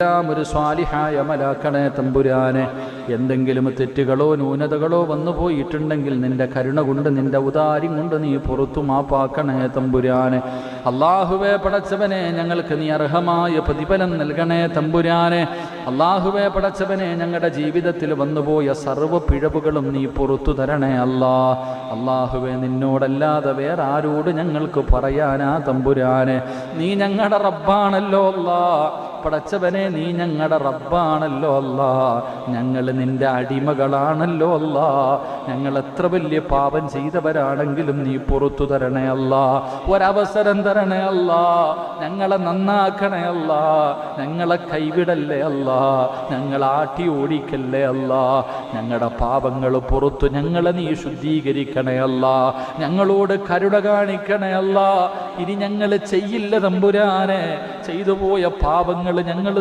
ഒരു സ്വാലിഹായ അമലാക്കണേ തമ്പുരാനെ. എന്തെങ്കിലും തെറ്റുകളോ ന്യൂനതകളോ വന്നു പോയിട്ടുണ്ടെങ്കിൽ നിന്റെ കരുണ കൊണ്ട് നിന്റെ ഉദാര്യം കൊണ്ട് നീ പുറത്തു മാപ്പാക്കണേ തമ്പുരാനെ. അള്ളാഹുവേ പടച്ചവനെ, ഞങ്ങൾക്ക് നീ അർഹമായ പ്രതിഫലം നൽകണേ തമ്പുരാനെ. അള്ളാഹുവേ പടച്ചവനെ, ഞങ്ങളുടെ ജീവിതത്തിൽ വന്നുപോയ സർവ്വ പിഴവുകളും നീ പുറത്തു തരണേ അള്ളാഹുവേ, നിന്നോടല്ലാതെ വേറെ ആരോട് ഞങ്ങൾക്ക് പറയാനാ തമ്പുരാനെ. നീ ഞങ്ങളുടെ റബ്ബാണല്ലോ അല്ലാ പടച്ചവനെ, നീ ഞങ്ങളുടെ റബ്ബാണല്ലോ അല്ലാ. ഞങ്ങൾ നിന്റെ അടിമകളാണല്ലോ അല്ലാ. ഞങ്ങൾ എത്ര വലിയ പാപം ചെയ്തവരാണെങ്കിലും നീ പുറത്തു തരണേ അല്ലാ. ഒരവസരം തരണേ അല്ലാ. ഞങ്ങളെ നന്നാക്കണേ അല്ലാ. ഞങ്ങളെ കൈവിടല്ലേ അല്ലാ. ഞങ്ങളെ ആട്ടി ഓടിക്കല്ലേ അല്ലാ. ഞങ്ങളുടെ പാപങ്ങൾ പുറത്തു ഞങ്ങളെ നീ ശുദ്ധീകരിക്കണേ അല്ലാ. ഞങ്ങളോട് കരുണ കാണിക്കണേ അല്ലാ. ഇനി ഞങ്ങൾ ചെയ്യില്ല തമ്പുരാനെ. ചെയ്തു പോയ പാപങ്ങൾ ഞങ്ങൾ